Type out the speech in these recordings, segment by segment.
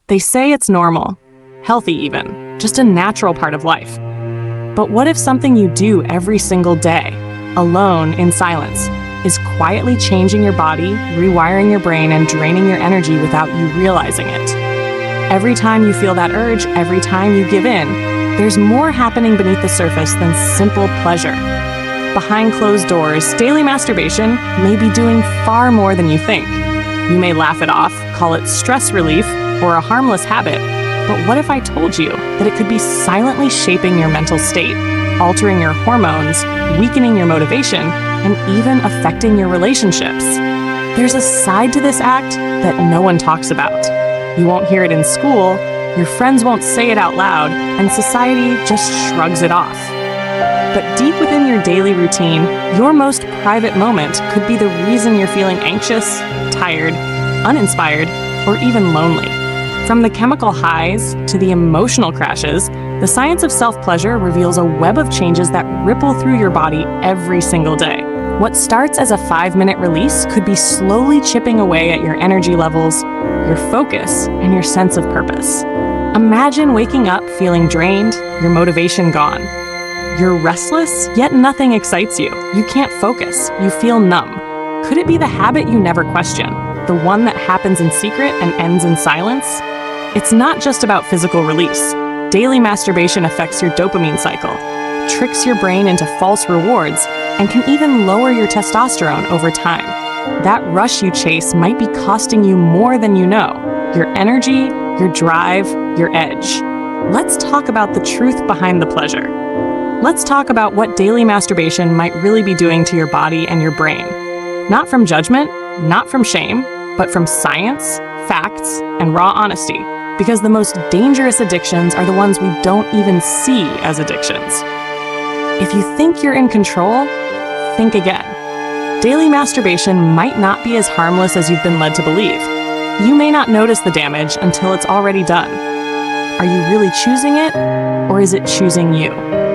They say it's normal, healthy even, just a natural part of life. But what if something you do every single day, alone in silence, is quietly changing your body, rewiring your brain, and draining your energy without you realizing it? Every time you feel that urge, every time you give in, there's more happening beneath the surface than simple pleasure. Behind closed doors, daily masturbation may be doing far more than you think. You may laugh it off, call it stress relief, or a harmless habit, but what if I told you that it could be silently shaping your mental state, altering your hormones, weakening your motivation, and even affecting your relationships? There's a side to this act that no one talks about. You won't hear it in school, your friends won't say it out loud, and society just shrugs it off. But deep within your daily routine, your most private moment could be the reason you're feeling anxious, tired, uninspired, or even lonely. From the chemical highs to the emotional crashes, the science of self-pleasure reveals a web of changes that ripple through your body every single day. What starts as a 5-minute release could be slowly chipping away at your energy levels, your focus, and your sense of purpose. Imagine waking up feeling drained, your motivation gone. You're restless, yet nothing excites you. You can't focus. You feel numb. Could it be the habit you never question, the one that happens in secret and ends in silence? It's not just about physical release. Daily masturbation affects your dopamine cycle, tricks your brain into false rewards, and can even lower your testosterone over time. That rush you chase might be costing you more than you know. Your energy, your drive, your edge. Let's talk about the truth behind the pleasure. Let's talk about what daily masturbation might really be doing to your body and your brain. Not from judgment, not from shame, but from science, facts, and raw honesty. Because the most dangerous addictions are the ones we don't even see as addictions. If you think you're in control, think again. Daily masturbation might not be as harmless as you've been led to believe. You may not notice the damage until it's already done. Are you really choosing it, or is it choosing you?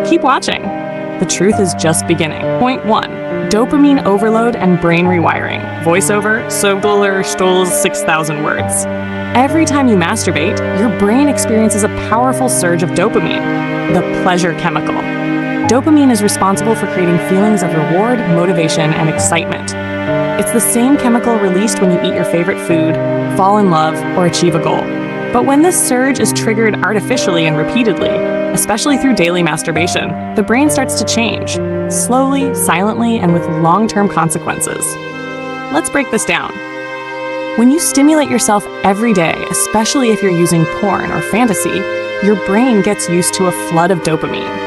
Keep watching. The truth is just beginning. Point 1. Dopamine overload and brain rewiring. Voiceover, Sogler Stoll's 6,000 words. Every time you masturbate, your brain experiences a powerful surge of dopamine, the pleasure chemical. Dopamine is responsible for creating feelings of reward, motivation, and excitement. It's the same chemical released when you eat your favorite food, fall in love, or achieve a goal. But when this surge is triggered artificially and repeatedly, especially through daily masturbation, the brain starts to change, slowly, silently, and with long-term consequences. Let's break this down. When you stimulate yourself every day, especially if you're using porn or fantasy, your brain gets used to a flood of dopamine.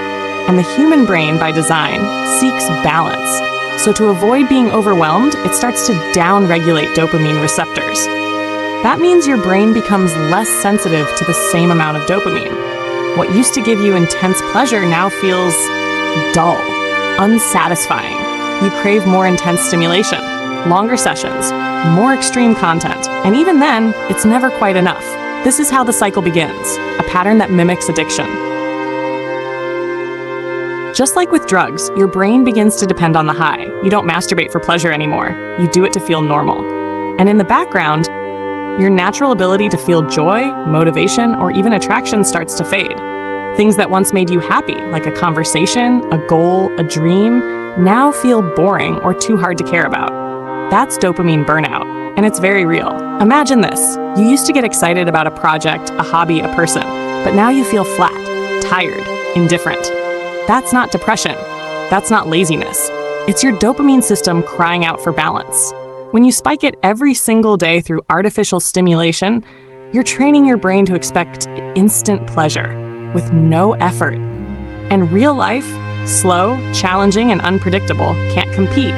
And the human brain, by design, seeks balance. So to avoid being overwhelmed, it starts to down-regulate dopamine receptors. That means your brain becomes less sensitive to the same amount of dopamine. What used to give you intense pleasure now feels dull, unsatisfying. You crave more intense stimulation, longer sessions, more extreme content, and even then, it's never quite enough. This is how the cycle begins, a pattern that mimics addiction. Just like with drugs, your brain begins to depend on the high. You don't masturbate for pleasure anymore. You do it to feel normal. And in the background, your natural ability to feel joy, motivation, or even attraction starts to fade. Things that once made you happy, like a conversation, a goal, a dream, now feel boring or too hard to care about. That's dopamine burnout, and it's very real. Imagine this. You used to get excited about a project, a hobby, a person, but now you feel flat, tired, indifferent. That's not depression. That's not laziness. It's your dopamine system crying out for balance. When you spike it every single day through artificial stimulation, you're training your brain to expect instant pleasure with no effort. And real life, slow, challenging, and unpredictable, can't compete.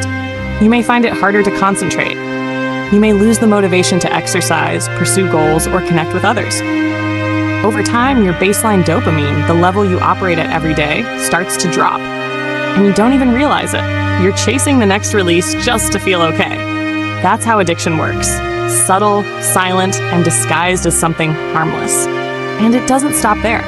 You may find it harder to concentrate. You may lose the motivation to exercise, pursue goals, or connect with others. Over time, your baseline dopamine, the level you operate at every day, starts to drop. And you don't even realize it. You're chasing the next release just to feel okay. That's how addiction works. Subtle, silent, and disguised as something harmless. And it doesn't stop there.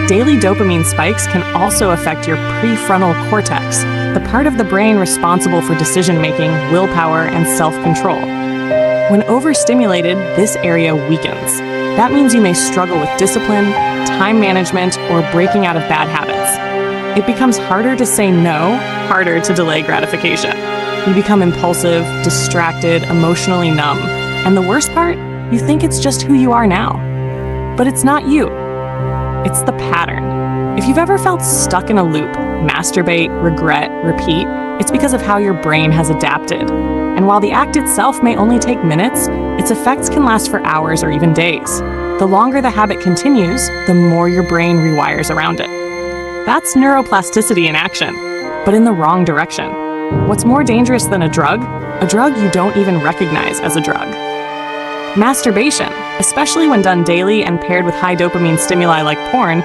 Daily dopamine spikes can also affect your prefrontal cortex, the part of the brain responsible for decision-making, willpower, and self-control. When overstimulated, this area weakens. that means you may struggle with discipline, time management, or breaking out of bad habits. It becomes harder to say no, harder to delay gratification. You become impulsive, distracted, emotionally numb. And the worst part, you think it's just who you are now. But it's not you. It's the pattern. If you've ever felt stuck in a loop, masturbate, regret, repeat, it's because of how your brain has adapted. And while the act itself may only take minutes, its effects can last for hours or even days. The longer the habit continues, the more your brain rewires around it. That's neuroplasticity in action, but in the wrong direction. What's more dangerous than a drug you don't even recognize as a drug. Masturbation, especially when done daily and paired with high dopamine stimuli like porn,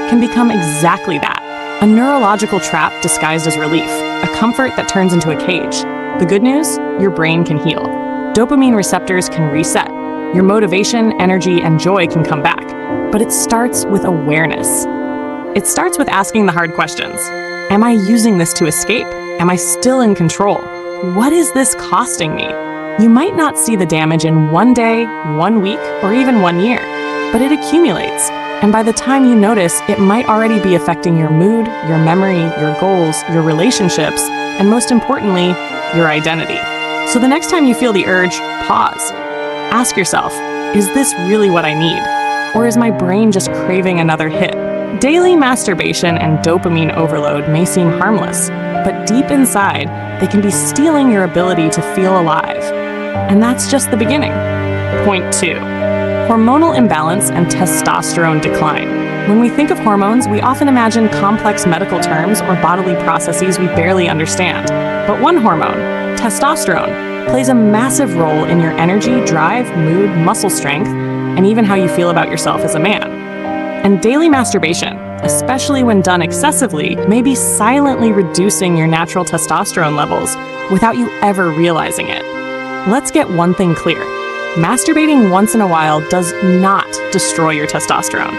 can become exactly that. A neurological trap disguised as relief, a comfort that turns into a cage. The good news? Your brain can heal. Dopamine receptors can reset. Your motivation, energy, and joy can come back. But it starts with awareness. It starts with asking the hard questions. Am I using this to escape? Am I still in control? What is this costing me? You might not see the damage in one day, 1 week, or even 1 year, but it accumulates. And by the time you notice, it might already be affecting your mood, your memory, your goals, your relationships, and most importantly, your identity. So the next time you feel the urge, pause. Ask yourself, is this really what I need? Or is my brain just craving another hit? Daily masturbation and dopamine overload may seem harmless, but deep inside, they can be stealing your ability to feel alive. And that's just the beginning. Point 2. Hormonal imbalance and testosterone decline. When we think of hormones, we often imagine complex medical terms or bodily processes we barely understand. But one hormone, testosterone, plays a massive role in your energy, drive, mood, muscle strength, and even how you feel about yourself as a man. And daily masturbation, especially when done excessively, may be silently reducing your natural testosterone levels without you ever realizing it. Let's get one thing clear. Masturbating once in a while does not destroy your testosterone.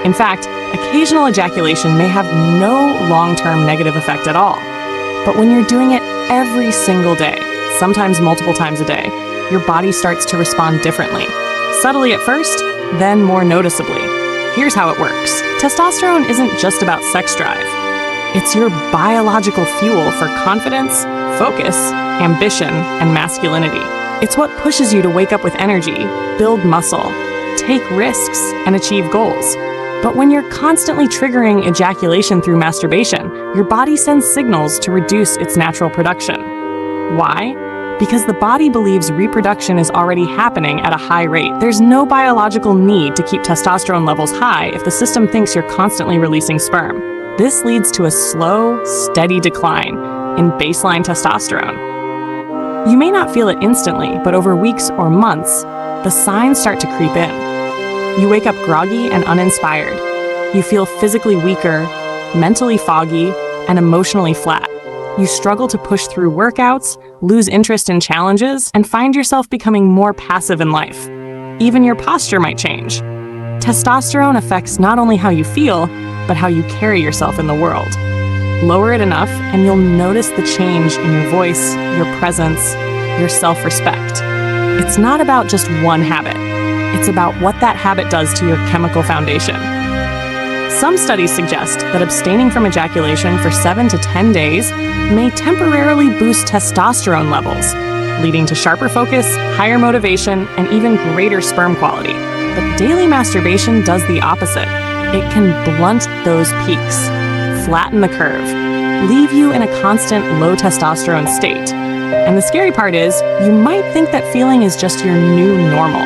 In fact, occasional ejaculation may have no long-term negative effect at all. But when you're doing it every single day, sometimes multiple times a day, your body starts to respond differently. Subtly at first, then more noticeably. Here's how it works. Testosterone isn't just about sex drive. It's your biological fuel for confidence, focus, ambition, and masculinity. It's what pushes you to wake up with energy, build muscle, take risks, and achieve goals. But when you're constantly triggering ejaculation through masturbation, your body sends signals to reduce its natural production. Why? Because the body believes reproduction is already happening at a high rate. There's no biological need to keep testosterone levels high if the system thinks you're constantly releasing sperm. This leads to a slow, steady decline in baseline testosterone. You may not feel it instantly, but over weeks or months, the signs start to creep in. You wake up groggy and uninspired. You feel physically weaker, mentally foggy, and emotionally flat. You struggle to push through workouts, lose interest in challenges, and find yourself becoming more passive in life. Even your posture might change. Testosterone affects not only how you feel, but how you carry yourself in the world. Lower it enough, and you'll notice the change in your voice, your presence, your self-respect. It's not about just one habit. It's about what that habit does to your chemical foundation. Some studies suggest that abstaining from ejaculation for 7 to 10 days may temporarily boost testosterone levels, leading to sharper focus, higher motivation, and even greater sperm quality. But daily masturbation does the opposite. It can blunt those peaks, flatten the curve, leave you in a constant low testosterone state. And the scary part is, you might think that feeling is just your new normal.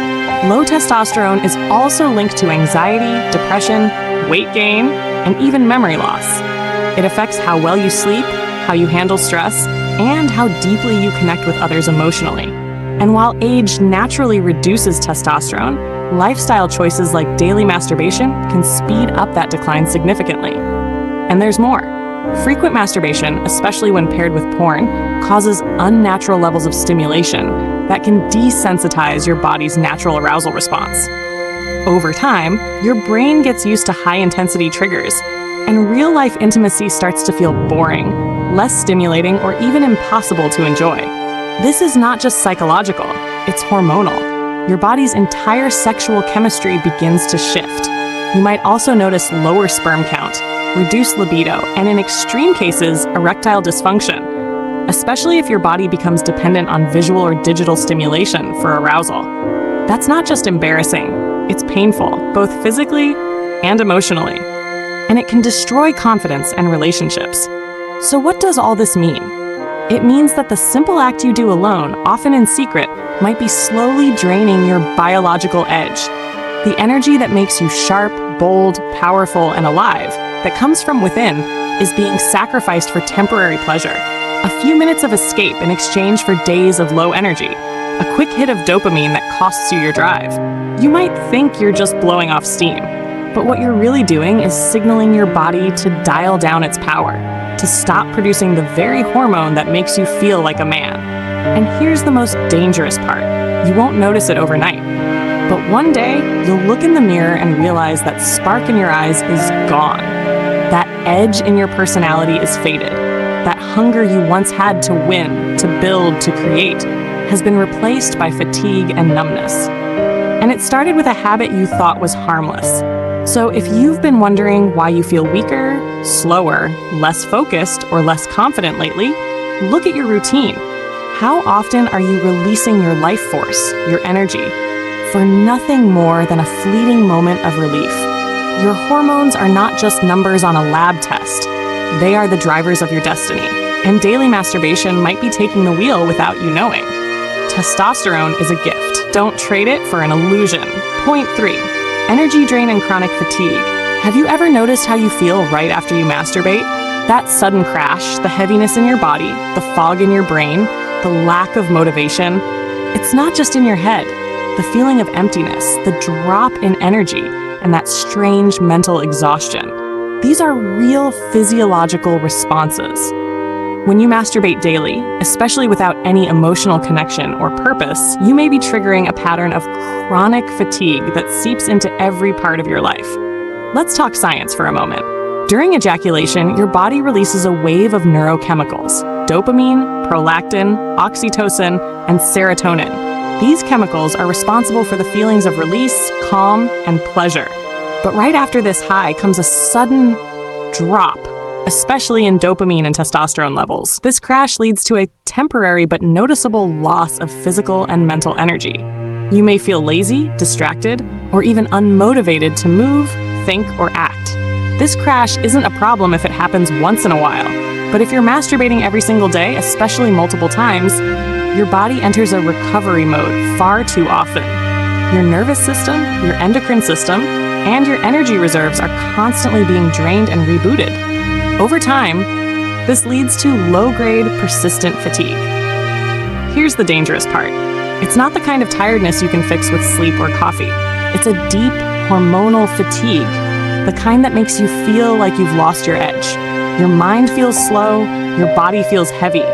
Low testosterone is also linked to anxiety, depression, weight gain, and even memory loss. It affects how well you sleep, how you handle stress, and how deeply you connect with others emotionally. And while age naturally reduces testosterone, lifestyle choices like daily masturbation can speed up that decline significantly. And there's more. Frequent masturbation, especially when paired with porn, causes unnatural levels of stimulation that can desensitize your body's natural arousal response. Over time, your brain gets used to high-intensity triggers, and real-life intimacy starts to feel boring, less stimulating, or even impossible to enjoy. This is not just psychological, it's hormonal. your body's entire sexual chemistry begins to shift. You might also notice lower sperm count, reduced libido, and in extreme cases, erectile dysfunction, especially if your body becomes dependent on visual or digital stimulation for arousal. That's not just embarrassing, it's painful, both physically and emotionally, and it can destroy confidence and relationships. So what does all this mean? It means that the simple act you do alone, often in secret, might be slowly draining your biological edge. The energy that makes you sharp, bold, powerful, and alive, that comes from within, is being sacrificed for temporary pleasure. A few minutes of escape in exchange for days of low energy. A quick hit of dopamine that costs you your drive. You might think you're just blowing off steam, but what you're really doing is signaling your body to dial down its power, to stop producing the very hormone that makes you feel like a man. And here's the most dangerous part. You won't notice it overnight. But one day, you'll look in the mirror and realize that spark in your eyes is gone. That edge in your personality is faded. That hunger you once had to win, to build, to create, has been replaced by fatigue and numbness. And it started with a habit you thought was harmless. So if you've been wondering why you feel weaker, slower, less focused, or less confident lately, look at your routine. How often are you releasing your life force, your energy, for nothing more than a fleeting moment of relief? Your hormones are not just numbers on a lab test. They are the drivers of your destiny. And daily masturbation might be taking the wheel without you knowing. Testosterone is a gift. Don't trade it for an illusion. Point 3. Energy drain and chronic fatigue. Have you ever noticed how you feel right after you masturbate? That sudden crash, the heaviness in your body, the fog in your brain, the lack of motivation. It's not just in your head. The feeling of emptiness, the drop in energy, and that strange mental exhaustion. These are real physiological responses. When you masturbate daily, especially without any emotional connection or purpose, you may be triggering a pattern of chronic fatigue that seeps into every part of your life. Let's talk science for a moment. During ejaculation, your body releases a wave of neurochemicals: dopamine, prolactin, oxytocin, and serotonin. These chemicals are responsible for the feelings of release, calm, and pleasure. But right after this high comes a sudden drop, especially in dopamine and testosterone levels. This crash leads to a temporary but noticeable loss of physical and mental energy. You may feel lazy, distracted, or even unmotivated to move, think, or act. This crash isn't a problem if it happens once in a while, but if you're masturbating every single day, especially multiple times, your body enters a recovery mode far too often. Your nervous system, your endocrine system, and your energy reserves are constantly being drained and rebooted. Over time, this leads to low-grade, persistent fatigue. Here's the dangerous part. It's not the kind of tiredness you can fix with sleep or coffee. It's a deep, hormonal fatigue, the kind that makes you feel like you've lost your edge. Your mind feels slow, your body feels heavy.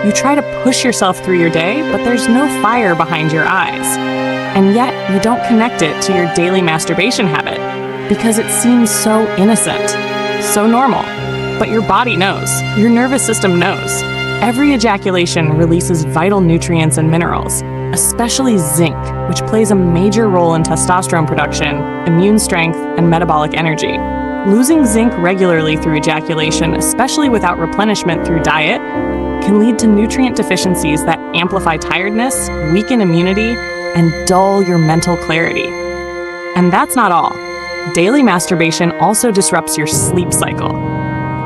You try to push yourself through your day, but there's no fire behind your eyes. And yet, you don't connect it to your daily masturbation habit because it seems so innocent, so normal. But your body knows, your nervous system knows. Every ejaculation releases vital nutrients and minerals, especially zinc, which plays a major role in testosterone production, immune strength, and metabolic energy. Losing zinc regularly through ejaculation, especially without replenishment through diet, can lead to nutrient deficiencies that amplify tiredness, weaken immunity, and dull your mental clarity. And that's not all. Daily masturbation also disrupts your sleep cycle.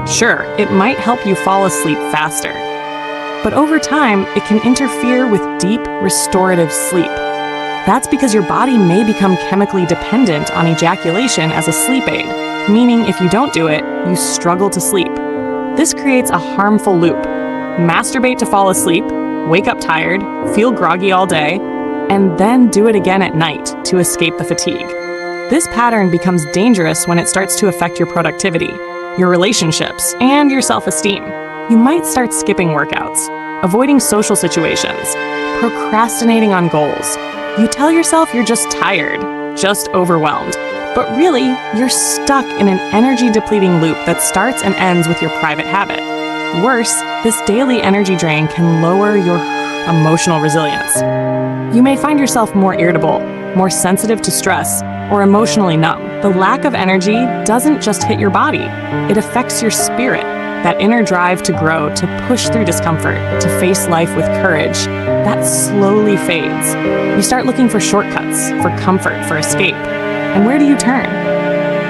Sure, it might help you fall asleep faster, but over time, it can interfere with deep, restorative sleep. That's because your body may become chemically dependent on ejaculation as a sleep aid, meaning if you don't do it, you struggle to sleep. This creates a harmful loop. Masturbate to fall asleep, wake up tired, feel groggy all day, and then do it again at night to escape the fatigue. This pattern becomes dangerous when it starts to affect your productivity, your relationships, and your self-esteem. You might start skipping workouts, avoiding social situations, procrastinating on goals. You tell yourself you're just tired, just overwhelmed, but really, you're stuck in an energy-depleting loop that starts and ends with your private habit. Worse, this daily energy drain can lower your emotional resilience. You may find yourself more irritable, more sensitive to stress, or emotionally numb. The lack of energy doesn't just hit your body, it affects your spirit. That inner drive to grow, to push through discomfort, to face life with courage, that slowly fades. You start looking for shortcuts, for comfort, for escape. And where do you turn?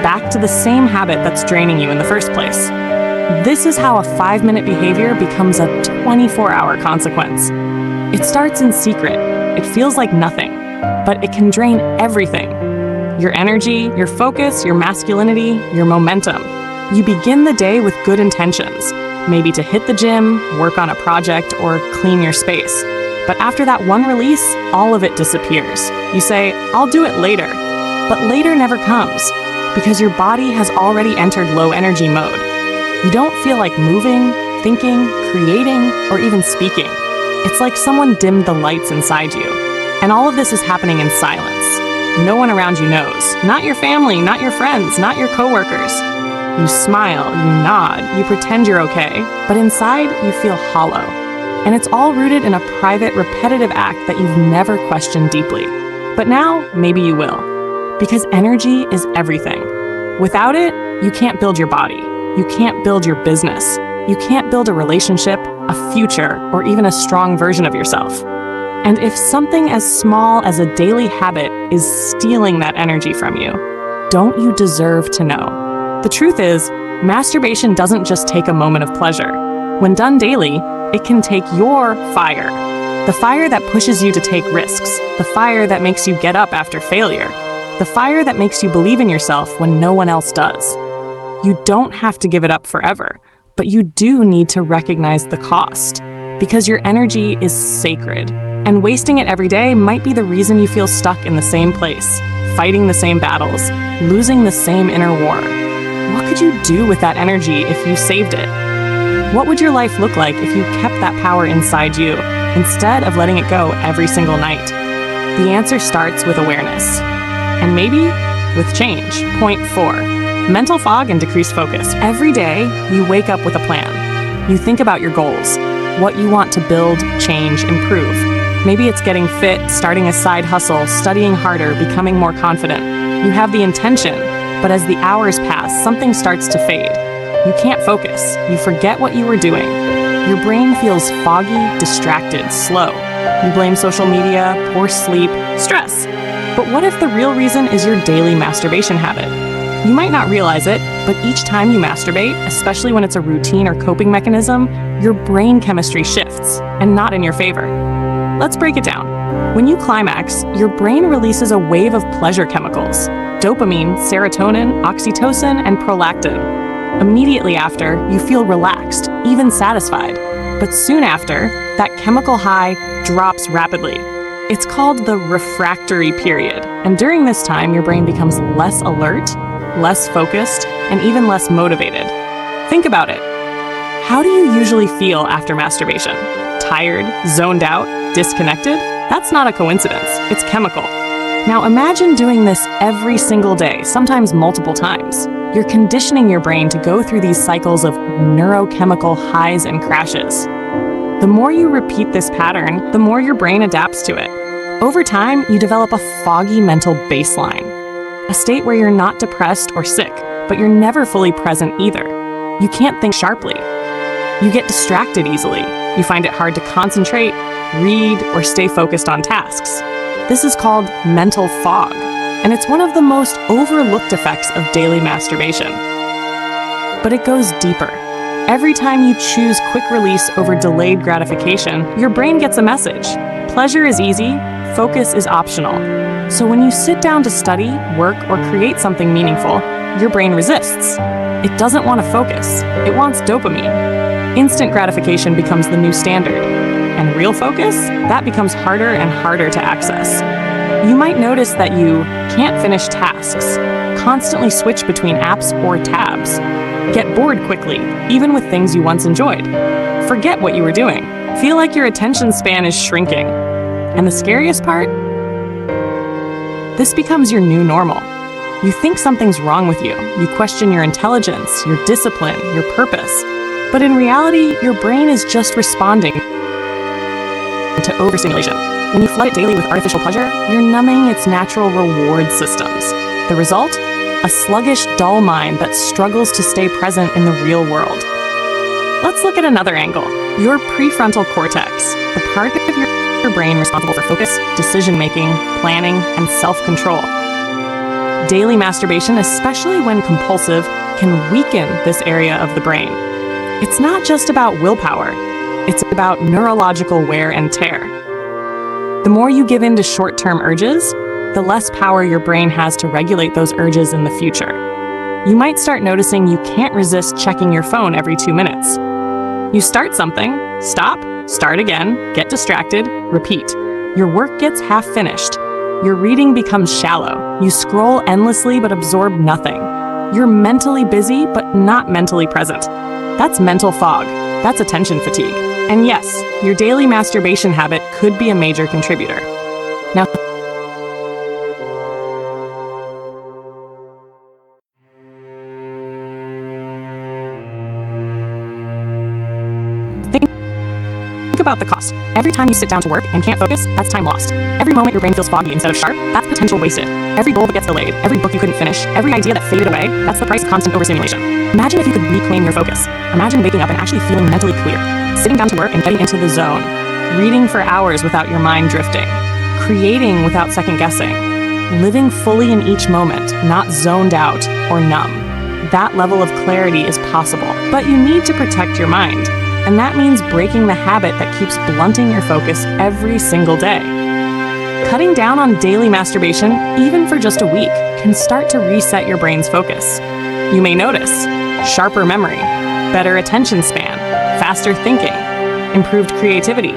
Back to the same habit that's draining you in the first place. This is how a 5-minute behavior becomes a 24-hour consequence. It starts in secret. It feels like nothing, but it can drain everything. Your energy, your focus, your masculinity, your momentum. You begin the day with good intentions, maybe to hit the gym, work on a project, or clean your space. But after that one release, all of it disappears. You say, I'll do it later. But later never comes, because your body has already entered low energy mode. You don't feel like moving, thinking, creating, or even speaking. It's like someone dimmed the lights inside you. And all of this is happening in silence. No one around you knows. Not your family, not your friends, not your coworkers. You smile, you nod, you pretend you're okay, but inside you feel hollow. And it's all rooted in a private, repetitive act that you've never questioned deeply. But now, maybe you will. Because energy is everything. Without it, you can't build your body. You can't build your business. You can't build a relationship, a future, or even a strong version of yourself. And if something as small as a daily habit is stealing that energy from you, don't you deserve to know? The truth is, masturbation doesn't just take a moment of pleasure. When done daily, it can take your fire. The fire that pushes you to take risks. The fire that makes you get up after failure. The fire that makes you believe in yourself when no one else does. You don't have to give it up forever, but you do need to recognize the cost. Because your energy is sacred. And wasting it every day might be the reason you feel stuck in the same place, fighting the same battles, losing the same inner war. What could you do with that energy if you saved it? What would your life look like if you kept that power inside you, instead of letting it go every single night? The answer starts with awareness. And maybe with change. Point 4. Mental fog and decreased focus. Every day, you wake up with a plan. You think about your goals, what you want to build, change, improve. Maybe it's getting fit, starting a side hustle, studying harder, becoming more confident. You have the intention, but as the hours pass, something starts to fade. You can't focus. You forget what you were doing. Your brain feels foggy, distracted, slow. You blame social media, poor sleep, stress. But what if the real reason is your daily masturbation habit? You might not realize it, but each time you masturbate, especially when it's a routine or coping mechanism, your brain chemistry shifts, and not in your favor. Let's break it down. When you climax, your brain releases a wave of pleasure chemicals: dopamine, serotonin, oxytocin, and prolactin. Immediately after, you feel relaxed, even satisfied. But soon after, that chemical high drops rapidly. It's called the refractory period, and during this time, your brain becomes less alert, less focused, and even less motivated. Think about it. How do you usually feel after masturbation? Tired, zoned out, disconnected? That's not a coincidence. It's chemical. Now imagine doing this every single day, sometimes multiple times. You're conditioning your brain to go through these cycles of neurochemical highs and crashes. The more you repeat this pattern, the more your brain adapts to it. Over time, you develop a foggy mental baseline, a state where you're not depressed or sick, but you're never fully present either. You can't think sharply. You get distracted easily. You find it hard to concentrate, read, or stay focused on tasks. This is called mental fog, and it's one of the most overlooked effects of daily masturbation. But it goes deeper. Every time you choose quick release over delayed gratification, your brain gets a message. Pleasure is easy, focus is optional. So when you sit down to study, work, or create something meaningful, your brain resists. It doesn't want to focus. It wants dopamine. Instant gratification becomes the new standard. And real focus? That becomes harder and harder to access. You might notice that you can't finish tasks, constantly switch between apps or tabs, get bored quickly, even with things you once enjoyed, forget what you were doing, feel like your attention span is shrinking. And the scariest part? This becomes your new normal. You think something's wrong with you. You question your intelligence, your discipline, your purpose. But in reality, your brain is just responding to overstimulation. When you flood it daily with artificial pleasure, you're numbing its natural reward systems. The result? A sluggish, dull mind that struggles to stay present in the real world. Let's look at another angle. Your prefrontal cortex, the part of your brain responsible for focus, decision-making, planning, and self-control. Daily masturbation, especially when compulsive, can weaken this area of the brain. It's not just about willpower, it's about neurological wear and tear. The more you give in to short-term urges, the less power your brain has to regulate those urges in the future. You might start noticing you can't resist checking your phone every 2 minutes. You start something, stop, start again, get distracted, repeat. Your work gets half finished. Your reading becomes shallow. You scroll endlessly but absorb nothing. You're mentally busy but not mentally present. That's mental fog. That's attention fatigue. And yes, your daily masturbation habit could be a major contributor. Now, think about the cost. Every time you sit down to work and can't focus, that's time lost. Every moment your brain feels foggy instead of sharp, that's potential wasted. Every goal that gets delayed, every book you couldn't finish, every idea that faded away, that's the price of constant overstimulation. Imagine if you could reclaim your focus. Imagine waking up and actually feeling mentally clear, sitting down to work and getting into the zone, reading for hours without your mind drifting, creating without second guessing, living fully in each moment, not zoned out or numb. That level of clarity is possible, but you need to protect your mind. And that means breaking the habit that keeps blunting your focus every single day. Cutting down on daily masturbation, even for just a week, can start to reset your brain's focus. You may notice sharper memory, better attention span, faster thinking, improved creativity,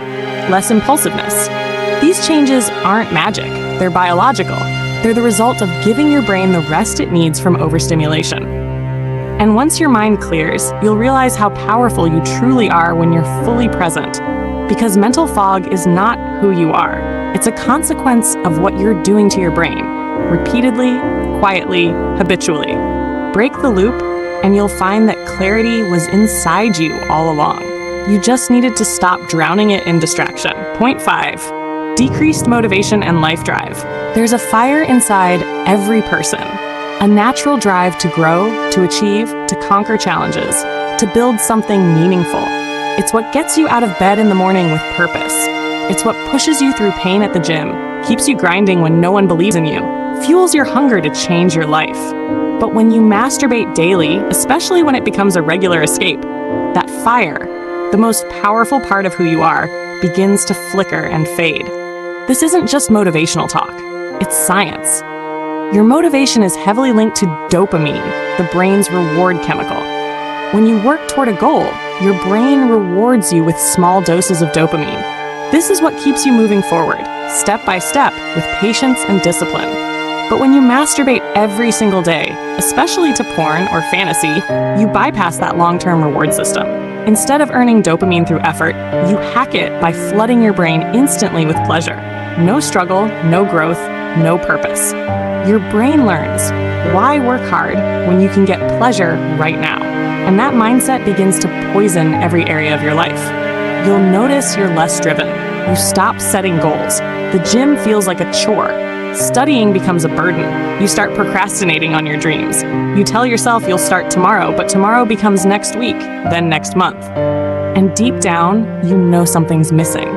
less impulsiveness. These changes aren't magic, they're biological. They're the result of giving your brain the rest it needs from overstimulation. And once your mind clears, you'll realize how powerful you truly are when you're fully present. Because mental fog is not who you are. It's a consequence of what you're doing to your brain, repeatedly, quietly, habitually. Break the loop, and you'll find that clarity was inside you all along. You just needed to stop drowning it in distraction. Point 5, decreased motivation and life drive. There's a fire inside every person. A natural drive to grow, to achieve, to conquer challenges, to build something meaningful. It's what gets you out of bed in the morning with purpose. It's what pushes you through pain at the gym, keeps you grinding when no one believes in you, fuels your hunger to change your life. But when you masturbate daily, especially when it becomes a regular escape, that fire, the most powerful part of who you are, begins to flicker and fade. This isn't just motivational talk, it's science. Your motivation is heavily linked to dopamine, the brain's reward chemical. When you work toward a goal, your brain rewards you with small doses of dopamine. This is what keeps you moving forward, step by step, with patience and discipline. But when you masturbate every single day, especially to porn or fantasy, you bypass that long-term reward system. Instead of earning dopamine through effort, you hack it by flooding your brain instantly with pleasure. No struggle, no growth, no purpose. Your brain learns, why work hard when you can get pleasure right now? And that mindset begins to poison every area of your life. You'll notice you're less driven. You stop setting goals. The gym feels like a chore. Studying becomes a burden. You start procrastinating on your dreams. You tell yourself you'll start tomorrow, but tomorrow becomes next week, then next month. And deep down, you know something's missing.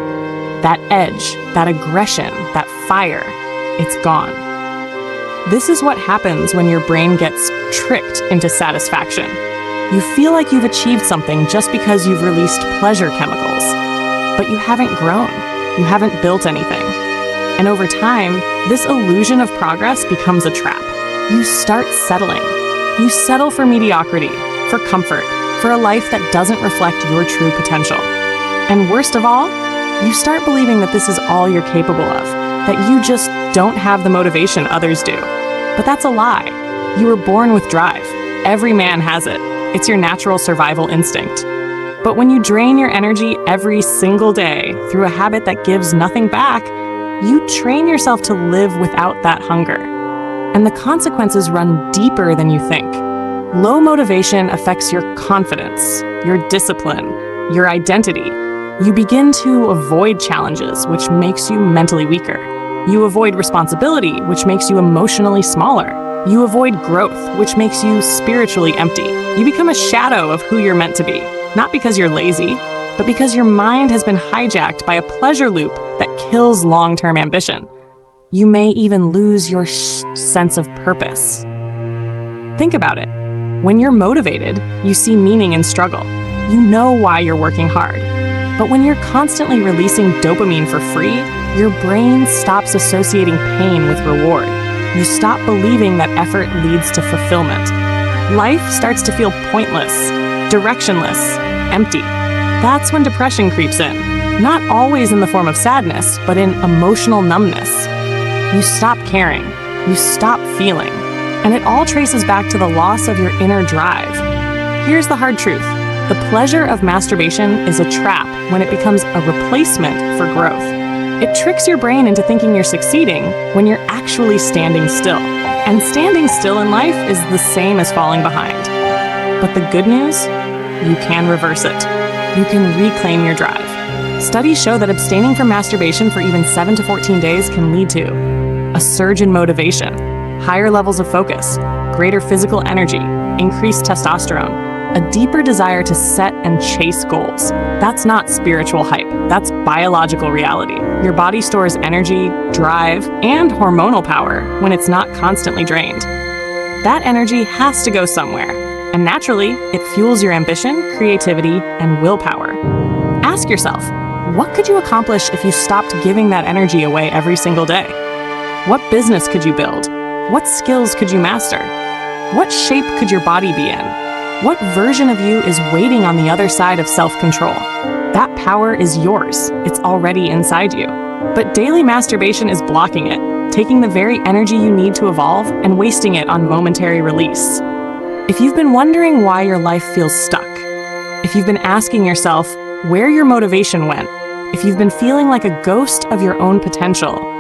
That edge, that aggression, that fire, it's gone. This is what happens when your brain gets tricked into satisfaction. You feel like you've achieved something just because you've released pleasure chemicals. But you haven't grown. You haven't built anything. And over time, this illusion of progress becomes a trap. You start settling. You settle for mediocrity, for comfort, for a life that doesn't reflect your true potential. And worst of all, you start believing that this is all you're capable of, that you just don't have the motivation others do. But that's a lie. You were born with drive. Every man has it. It's your natural survival instinct. But when you drain your energy every single day through a habit that gives nothing back, you train yourself to live without that hunger. And the consequences run deeper than you think. Low motivation affects your confidence, your discipline, your identity. You begin to avoid challenges, which makes you mentally weaker. You avoid responsibility, which makes you emotionally smaller. You avoid growth, which makes you spiritually empty. You become a shadow of who you're meant to be, not because you're lazy, but because your mind has been hijacked by a pleasure loop that kills long-term ambition. You may even lose your sense of purpose. Think about it. When you're motivated, you see meaning in struggle. You know why you're working hard. But when you're constantly releasing dopamine for free, your brain stops associating pain with reward. You stop believing that effort leads to fulfillment. Life starts to feel pointless, directionless, empty. That's when depression creeps in. Not always in the form of sadness, but in emotional numbness. You stop caring. You stop feeling. And it all traces back to the loss of your inner drive. Here's the hard truth. The pleasure of masturbation is a trap when it becomes a replacement for growth. It tricks your brain into thinking you're succeeding when you're actually standing still. And standing still in life is the same as falling behind. But the good news? You can reverse it. You can reclaim your drive. Studies show that abstaining from masturbation for even 7 to 14 days can lead to a surge in motivation, higher levels of focus, greater physical energy, increased testosterone, a deeper desire to set and chase goals. That's not spiritual hype. That's biological reality. Your body stores energy, drive, and hormonal power when it's not constantly drained. That energy has to go somewhere, and naturally, it fuels your ambition, creativity, and willpower. Ask yourself, what could you accomplish if you stopped giving that energy away every single day? What business could you build? What skills could you master? What shape could your body be in? What version of you is waiting on the other side of self-control? That power is yours. It's already inside you. But daily masturbation is blocking it, taking the very energy you need to evolve and wasting it on momentary release. If you've been wondering why your life feels stuck, if you've been asking yourself where your motivation went, if you've been feeling like a ghost of your own potential,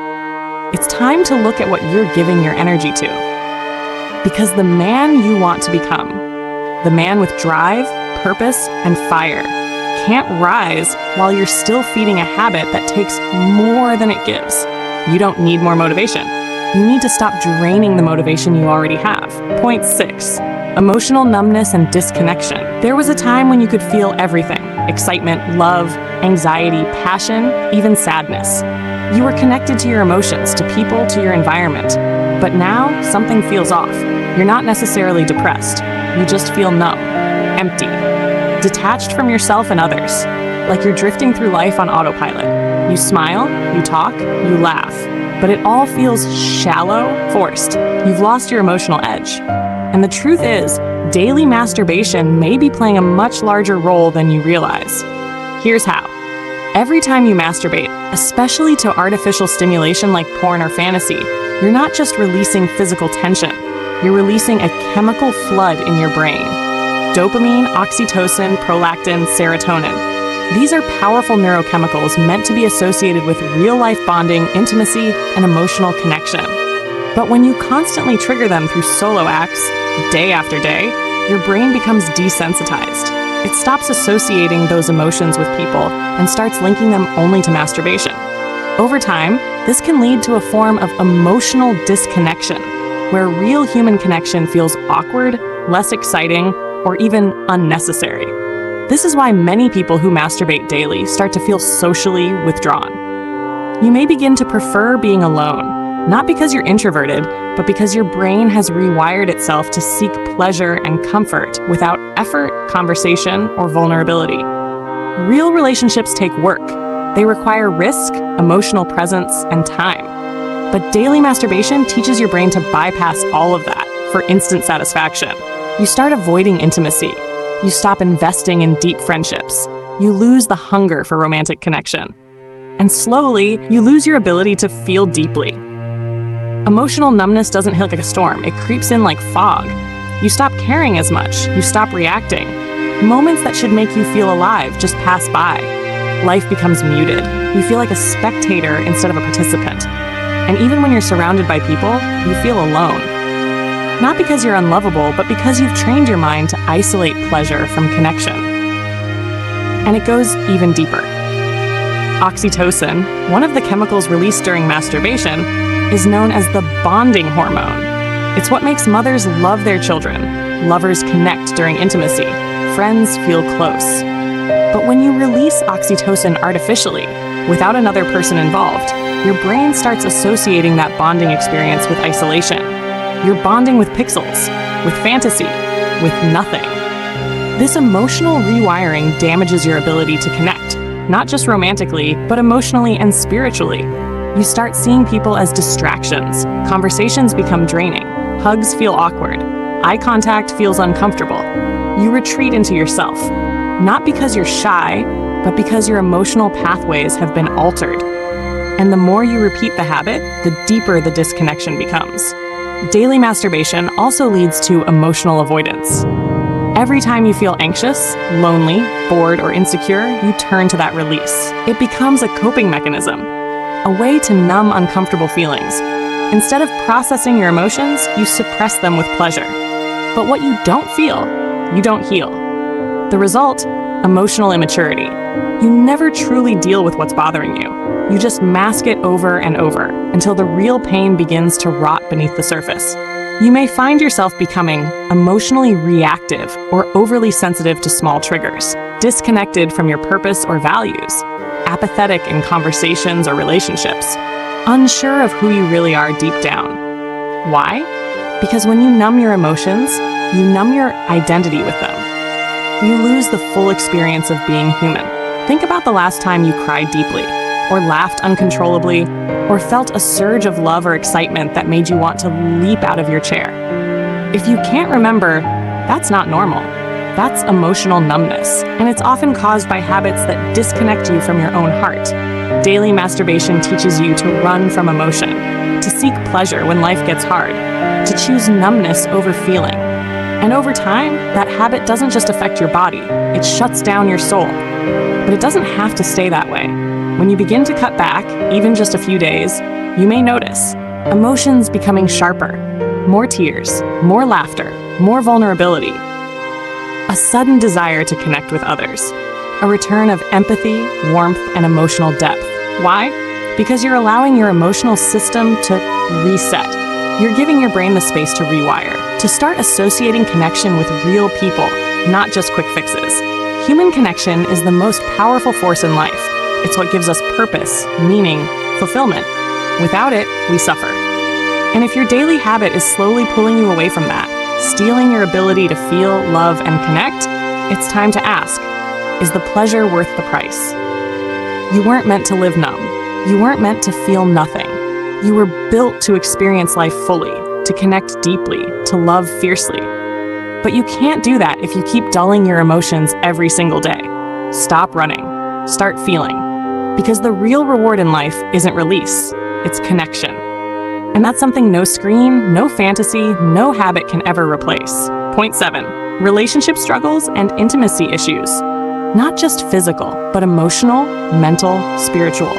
it's time to look at what you're giving your energy to. Because the man you want to become, the man with drive, purpose, and fire, can't rise while you're still feeding a habit that takes more than it gives. You don't need more motivation. You need to stop draining the motivation you already have. Point 6. Emotional numbness and disconnection. There was a time when you could feel everything: excitement, love, anxiety, passion, even sadness. You were connected to your emotions, to people, to your environment. But now, something feels off. You're not necessarily depressed. You just feel numb, empty, detached from yourself and others, like you're drifting through life on autopilot. You smile, you talk, you laugh, but it all feels shallow, forced. You've lost your emotional edge. And the truth is, daily masturbation may be playing a much larger role than you realize. Here's how. Every time you masturbate, especially to artificial stimulation like porn or fantasy, you're not just releasing physical tension. You're releasing a chemical flood in your brain. Dopamine, oxytocin, prolactin, serotonin. These are powerful neurochemicals meant to be associated with real-life bonding, intimacy, and emotional connection. But when you constantly trigger them through solo acts, day after day, your brain becomes desensitized. It stops associating those emotions with people and starts linking them only to masturbation. Over time, this can lead to a form of emotional disconnection, where real human connection feels awkward, less exciting, or even unnecessary. This is why many people who masturbate daily start to feel socially withdrawn. You may begin to prefer being alone, not because you're introverted, but because your brain has rewired itself to seek pleasure and comfort without effort, conversation, or vulnerability. Real relationships take work. They require risk, emotional presence, and time. But daily masturbation teaches your brain to bypass all of that for instant satisfaction. You start avoiding intimacy. You stop investing in deep friendships. You lose the hunger for romantic connection. And slowly, you lose your ability to feel deeply. Emotional numbness doesn't hit like a storm. It creeps in like fog. You stop caring as much. You stop reacting. Moments that should make you feel alive just pass by. Life becomes muted. You feel like a spectator instead of a participant. And even when you're surrounded by people, you feel alone. Not because you're unlovable, but because you've trained your mind to isolate pleasure from connection. And it goes even deeper. Oxytocin, one of the chemicals released during masturbation, is known as the bonding hormone. It's what makes mothers love their children, lovers connect during intimacy, friends feel close. But when you release oxytocin artificially, without another person involved, your brain starts associating that bonding experience with isolation. You're bonding with pixels, with fantasy, with nothing. This emotional rewiring damages your ability to connect, not just romantically, but emotionally and spiritually. You start seeing people as distractions. Conversations become draining. Hugs feel awkward. Eye contact feels uncomfortable. You retreat into yourself, not because you're shy, but because your emotional pathways have been altered. And the more you repeat the habit, the deeper the disconnection becomes. Daily masturbation also leads to emotional avoidance. Every time you feel anxious, lonely, bored, or insecure, you turn to that release. It becomes a coping mechanism, a way to numb uncomfortable feelings. Instead of processing your emotions, you suppress them with pleasure. But what you don't feel, you don't heal. The result? Emotional immaturity. You never truly deal with what's bothering you. You just mask it over and over until the real pain begins to rot beneath the surface. You may find yourself becoming emotionally reactive or overly sensitive to small triggers, disconnected from your purpose or values, apathetic in conversations or relationships, unsure of who you really are deep down. Why? Because when you numb your emotions, you numb your identity with them. You lose the full experience of being human. Think about the last time you cried deeply, or laughed uncontrollably, or felt a surge of love or excitement that made you want to leap out of your chair. If you can't remember, that's not normal. That's emotional numbness, and it's often caused by habits that disconnect you from your own heart. Daily masturbation teaches you to run from emotion, to seek pleasure when life gets hard, to choose numbness over feeling. And over time, that habit doesn't just affect your body, it shuts down your soul. But it doesn't have to stay that way. When you begin to cut back, even just a few days, you may notice emotions becoming sharper, more tears, more laughter, more vulnerability, a sudden desire to connect with others, a return of empathy, warmth, and emotional depth. Why? Because you're allowing your emotional system to reset. You're giving your brain the space to rewire, to start associating connection with real people, not just quick fixes. Human connection is the most powerful force in life. It's what gives us purpose, meaning, fulfillment. Without it, we suffer. And if your daily habit is slowly pulling you away from that, stealing your ability to feel, love, and connect, it's time to ask, is the pleasure worth the price? You weren't meant to live numb. You weren't meant to feel nothing. You were built to experience life fully, to connect deeply, to love fiercely. But you can't do that if you keep dulling your emotions every single day. Stop running. Start feeling. Because the real reward in life isn't release, it's connection. And that's something no screen, no fantasy, no habit can ever replace. Point 7. Relationship struggles and intimacy issues. Not just physical, but emotional, mental, spiritual.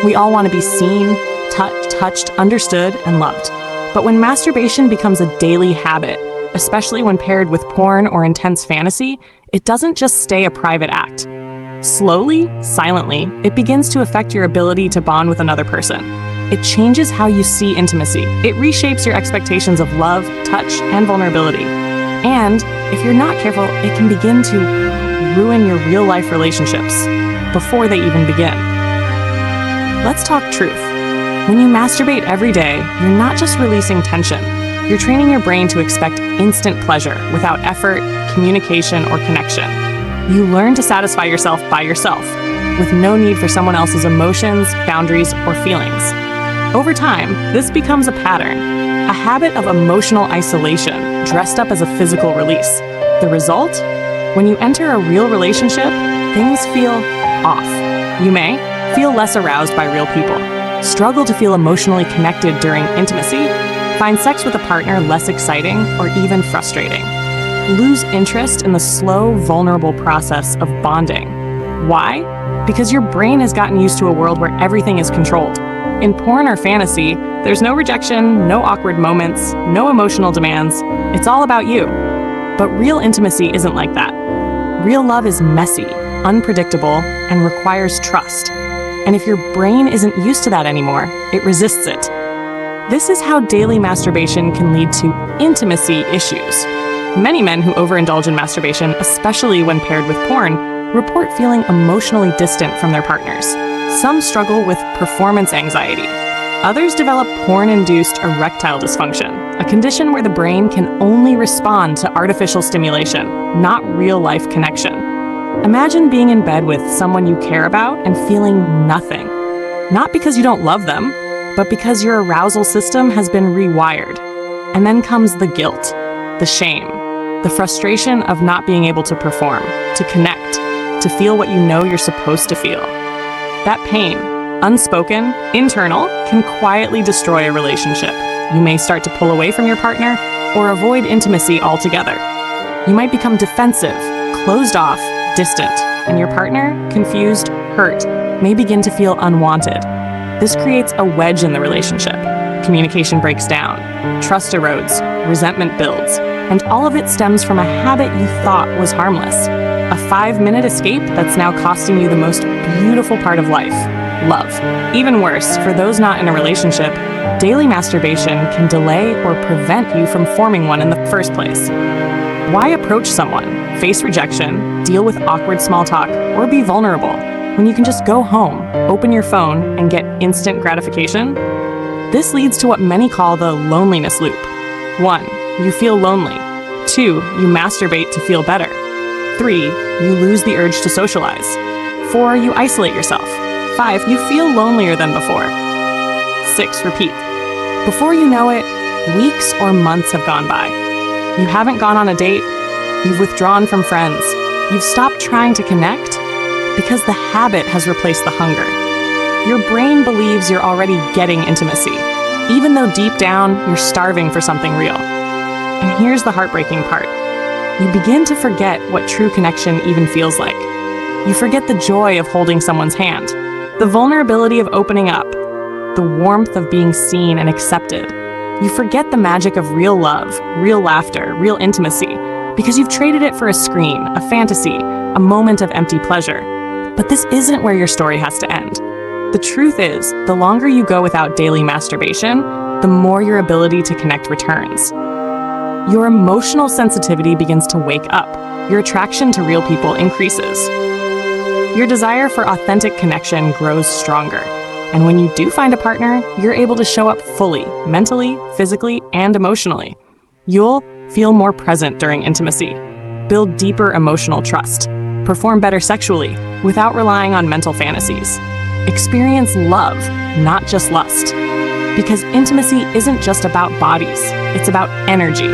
We all want to be seen, touched, understood, and loved. But when masturbation becomes a daily habit, especially when paired with porn or intense fantasy, it doesn't just stay a private act. Slowly, silently, it begins to affect your ability to bond with another person. It changes how you see intimacy. It reshapes your expectations of love, touch, and vulnerability. And if you're not careful, it can begin to ruin your real-life relationships before they even begin. Let's talk truth. When you masturbate every day, you're not just releasing tension. You're training your brain to expect instant pleasure without effort, communication, or connection. You learn to satisfy yourself by yourself, with no need for someone else's emotions, boundaries, or feelings. Over time, this becomes a pattern, a habit of emotional isolation dressed up as a physical release. The result? When you enter a real relationship, things feel off. You may feel less aroused by real people, struggle to feel emotionally connected during intimacy, find sex with a partner less exciting or even frustrating. Lose interest in the slow, vulnerable process of bonding. Why? Because your brain has gotten used to a world where everything is controlled. In porn or fantasy, there's no rejection, no awkward moments, no emotional demands. It's all about you. But real intimacy isn't like that. Real love is messy, unpredictable, and requires trust. And if your brain isn't used to that anymore, it resists it. This is how daily masturbation can lead to intimacy issues. Many men who overindulge in masturbation, especially when paired with porn, report feeling emotionally distant from their partners. Some struggle with performance anxiety. Others develop porn-induced erectile dysfunction, a condition where the brain can only respond to artificial stimulation, not real-life connection. Imagine being in bed with someone you care about and feeling nothing. Not because you don't love them, but because your arousal system has been rewired. And then comes the guilt, the shame, the frustration of not being able to perform, to connect, to feel what you know you're supposed to feel. That pain, unspoken, internal, can quietly destroy a relationship. You may start to pull away from your partner or avoid intimacy altogether. You might become defensive, closed off, distant, and your partner, confused, hurt, may begin to feel unwanted. This creates a wedge in the relationship. Communication breaks down, trust erodes, resentment builds, and all of it stems from a habit you thought was harmless. A 5-minute escape that's now costing you the most beautiful part of life, love. Even worse, for those not in a relationship, daily masturbation can delay or prevent you from forming one in the first place. Why approach someone, face rejection, deal with awkward small talk, or be vulnerable when you can just go home, open your phone, and get instant gratification? This leads to what many call the loneliness loop. 1. You feel lonely. 2. You masturbate to feel better. 3. You lose the urge to socialize. 4. You isolate yourself. 5. You feel lonelier than before. 6. Repeat. Before you know it, weeks or months have gone by. You haven't gone on a date. You've withdrawn from friends. You've stopped trying to connect because the habit has replaced the hunger. Your brain believes you're already getting intimacy, even though deep down you're starving for something real. And here's the heartbreaking part. You begin to forget what true connection even feels like. You forget the joy of holding someone's hand, the vulnerability of opening up, the warmth of being seen and accepted. You forget the magic of real love, real laughter, real intimacy, because you've traded it for a screen, a fantasy, a moment of empty pleasure. But this isn't where your story has to end. The truth is, the longer you go without daily masturbation, the more your ability to connect returns. Your emotional sensitivity begins to wake up. Your attraction to real people increases. Your desire for authentic connection grows stronger. And when you do find a partner, you're able to show up fully, mentally, physically, and emotionally. You'll feel more present during intimacy, build deeper emotional trust, perform better sexually without relying on mental fantasies. Experience love, not just lust. Because intimacy isn't just about bodies, it's about energy.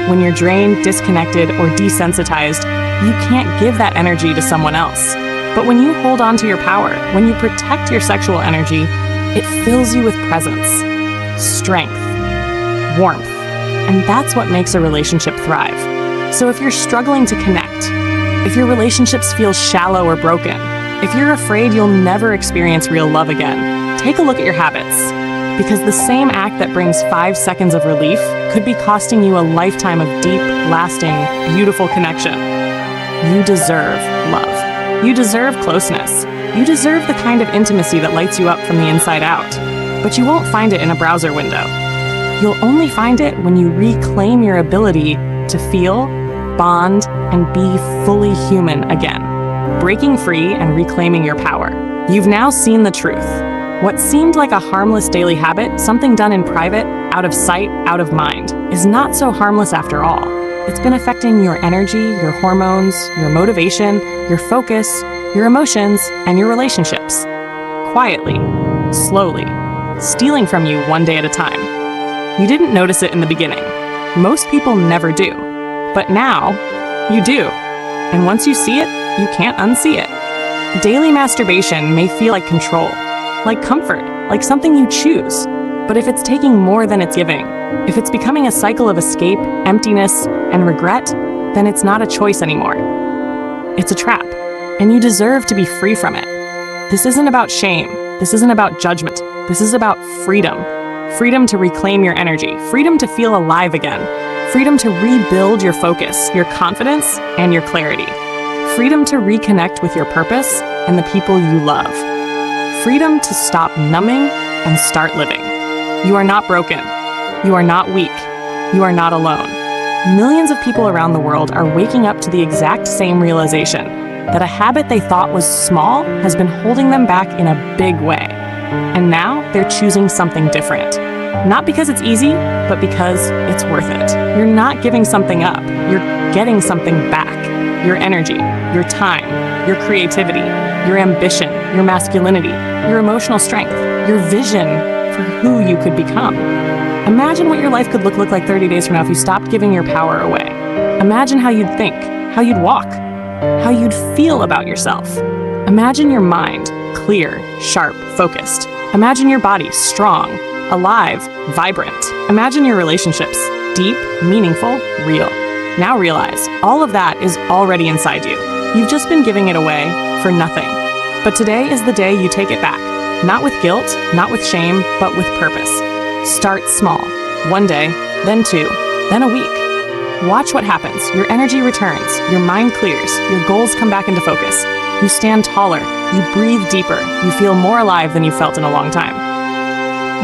When you're drained, disconnected, or desensitized, you can't give that energy to someone else. But when you hold on to your power, when you protect your sexual energy, it fills you with presence, strength, warmth, and that's what makes a relationship thrive. So if you're struggling to connect, if your relationships feel shallow or broken, if you're afraid you'll never experience real love again, take a look at your habits. Because the same act that brings 5 seconds of relief could be costing you a lifetime of deep, lasting, beautiful connection. You deserve love. You deserve closeness. You deserve the kind of intimacy that lights you up from the inside out. But you won't find it in a browser window. You'll only find it when you reclaim your ability to feel, bond, and be fully human again. Breaking free and reclaiming your power. You've now seen the truth. What seemed like a harmless daily habit, something done in private, out of sight, out of mind, is not so harmless after all. It's been affecting your energy, your hormones, your motivation, your focus, your emotions, and your relationships. Quietly, slowly, stealing from you one day at a time. You didn't notice it in the beginning. Most people never do. But now, you do. And once you see it, you can't unsee it. Daily masturbation may feel like control, like comfort, like something you choose. But if it's taking more than it's giving, if it's becoming a cycle of escape, emptiness, and regret, then it's not a choice anymore. It's a trap, and you deserve to be free from it. This isn't about shame. This isn't about judgment. This is about freedom. Freedom to reclaim your energy, freedom to feel alive again, freedom to rebuild your focus, your confidence, and your clarity, freedom to reconnect with your purpose and the people you love, freedom to stop numbing and start living. You are not broken. You are not weak. You are not alone. Millions of people around the world are waking up to the exact same realization that a habit they thought was small has been holding them back in a big way. And now they're choosing something different. Not because it's easy, but because it's worth it. You're not giving something up. You're getting something back. Your energy, your time, your creativity, your ambition, your masculinity, your emotional strength, your vision for who you could become. Imagine what your life could look like 30 days from now if you stopped giving your power away. Imagine how you'd think, how you'd walk, how you'd feel about yourself. Imagine your mind clear, sharp, focused. Imagine your body strong, alive, vibrant. Imagine your relationships deep, meaningful, real. Now realize all of that is already inside you. You've just been giving it away for nothing. But today is the day you take it back. Not with guilt, not with shame, but with purpose. Start small. 1 day, then 2, then a week. Watch what happens. Your energy returns, your mind clears, your goals come back into focus. You stand taller, you breathe deeper, you feel more alive than you felt in a long time.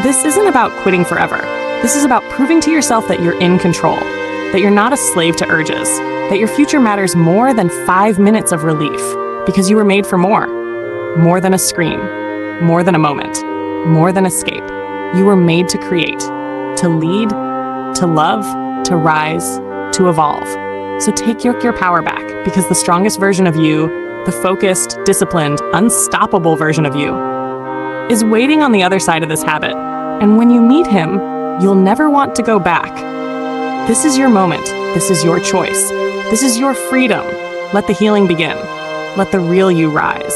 This isn't about quitting forever. This is about proving to yourself that you're in control, that you're not a slave to urges, that your future matters more than 5 minutes of relief, because you were made for more. More than a scream, more than a moment, more than escape. You were made to create, to lead, to love, to rise, to evolve. So take your power back, because the strongest version of you, the focused, disciplined, unstoppable version of you, is waiting on the other side of this habit. And when you meet him, you'll never want to go back. This is your moment. This is your choice. This is your freedom. Let the healing begin. Let the real you rise.